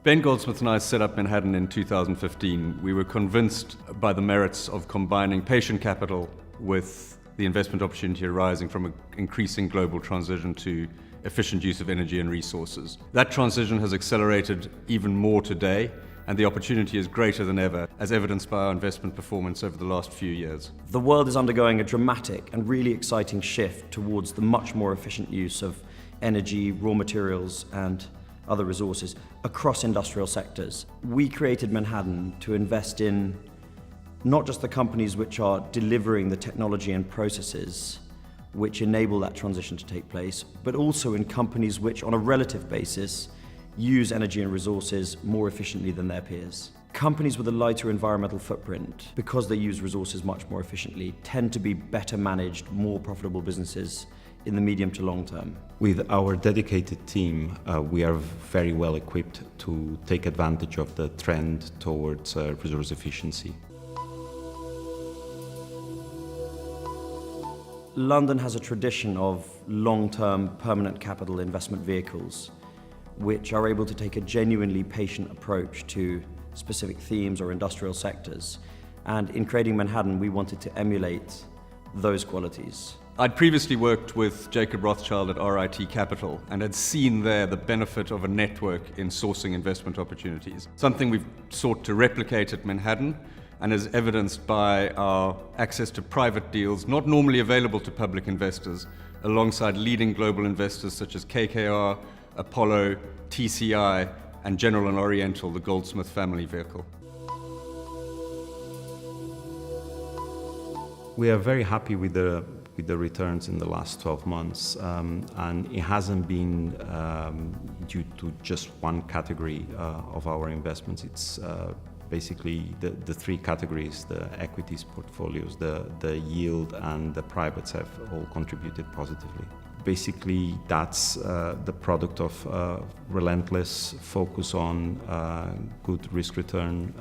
Ben Goldsmith and I set up Menhaden in 2015. We were convinced by the merits of combining patient capital with the investment opportunity arising from an increasing global transition to efficient use of energy and resources. That transition has accelerated even more today, and the opportunity is greater than ever, as evidenced by our investment performance over the last few years. The world is undergoing a dramatic and really exciting shift towards the much more efficient use of energy, raw materials, and other resources across industrial sectors. We created Menhaden to invest in not just the companies which are delivering the technology and processes which enable that transition to take place, but also in companies which, on a relative basis, use energy and resources more efficiently than their peers. Companies with a lighter environmental footprint, because they use resources much more efficiently, tend to be better managed, more profitable businesses in the medium to long term. With our dedicated team, we are very well equipped to take advantage of the trend towards resource efficiency. London has a tradition of long-term permanent capital investment vehicles which are able to take a genuinely patient approach to specific themes or industrial sectors. And in creating Menhaden, we wanted to emulate those qualities. I'd previously worked with Jacob Rothschild at RIT Capital and had seen there the benefit of a network in sourcing investment opportunities, something we've sought to replicate at Menhaden, and is evidenced by our access to private deals not normally available to public investors, alongside leading global investors such as KKR, Apollo, TCI, and General and Oriental, the Goldsmith family vehicle. We are very happy with the returns in the last 12 months, and it hasn't been due to just one category of our investments. It's basically the three categories: the equities portfolios, the yield, and the privates have all contributed positively. Basically, that's the product of relentless focus on good risk-return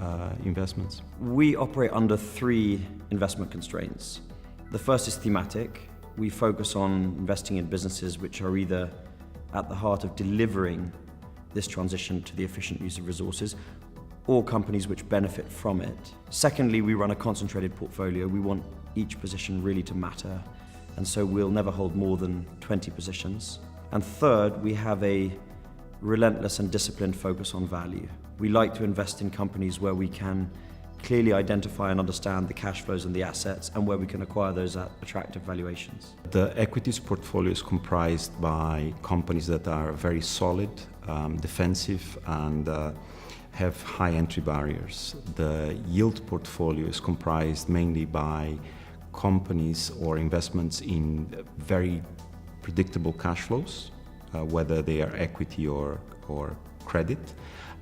investments. We operate under three investment constraints. The first is thematic. We focus on investing in businesses which are either at the heart of delivering this transition to the efficient use of resources, or companies which benefit from it. Secondly, we run a concentrated portfolio. We want each position really to matter, and so we'll never hold more than 20 positions. And third, we have a relentless and disciplined focus on value. We like to invest in companies where we can clearly identify and understand the cash flows and the assets, and where we can acquire those at attractive valuations. The equities portfolio is comprised by companies that are very solid, defensive, and have high entry barriers. The yield portfolio is comprised mainly by companies or investments in very predictable cash flows, whether they are equity or credit.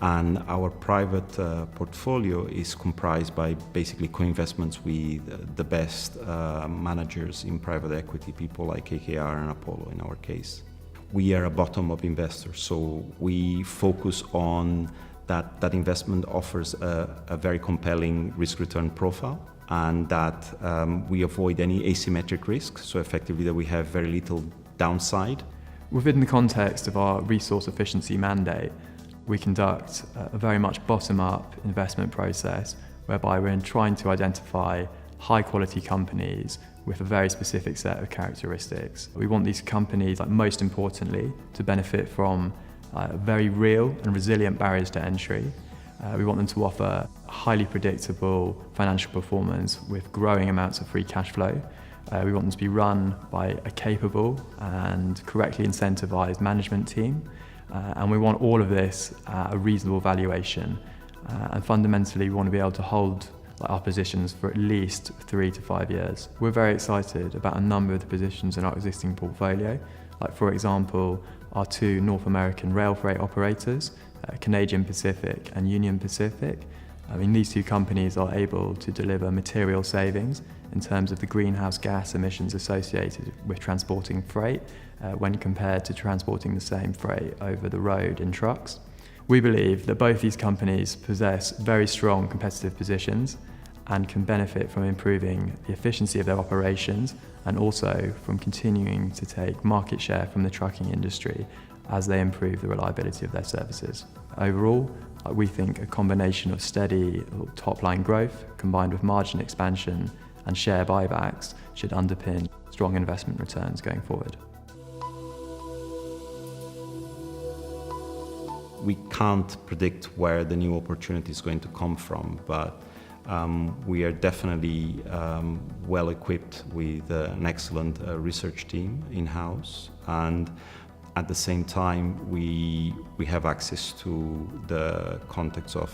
And our private portfolio is comprised by basically co-investments with the best managers in private equity, people like KKR and Apollo in our case. We are a bottom-up investor, so we focus on that investment offers a very compelling risk-return profile, and that we avoid any asymmetric risk, so effectively that we have very little downside. Within the context of our resource efficiency mandate, we conduct a very much bottom-up investment process whereby we're trying to identify high-quality companies with a very specific set of characteristics. We want these companies, most importantly, to benefit from very real and resilient barriers to entry. We want them to offer highly predictable financial performance with growing amounts of free cash flow. We want them to be run by a capable and correctly incentivized management team. And we want all of this at a reasonable valuation. And fundamentally, we want to be able to hold our positions for at least 3 to 5 years. We're very excited about a number of the positions in our existing portfolio. For example, our two North American rail freight operators, Canadian Pacific and Union Pacific. These two companies are able to deliver material savings in terms of the greenhouse gas emissions associated with transporting freight when compared to transporting the same freight over the road in trucks. We believe that both these companies possess very strong competitive positions and can benefit from improving the efficiency of their operations, and also from continuing to take market share from the trucking industry as they improve the reliability of their services. Overall, We think a combination of steady top-line growth combined with margin expansion and share buybacks should underpin strong investment returns going forward. We can't predict where the new opportunity is going to come from, but we are definitely well equipped with an excellent research team in-house, and at the same time we have access to the contacts of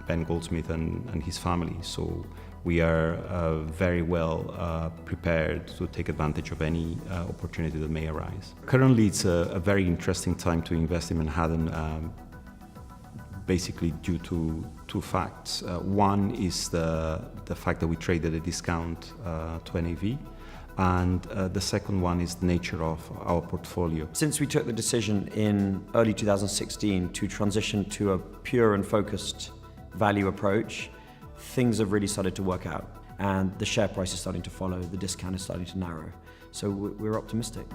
Ben Goldsmith and his family, so we are very well prepared to take advantage of any opportunity that may arise. Currently, it's a very interesting time to invest in Menhaden, basically due to two facts. One is the fact that we trade at a discount to NAV, and the second one is the nature of our portfolio. Since we took the decision in early 2016 to transition to a pure and focused value approach, things have really started to work out, and the share price is starting to follow, the discount is starting to narrow. So we're optimistic.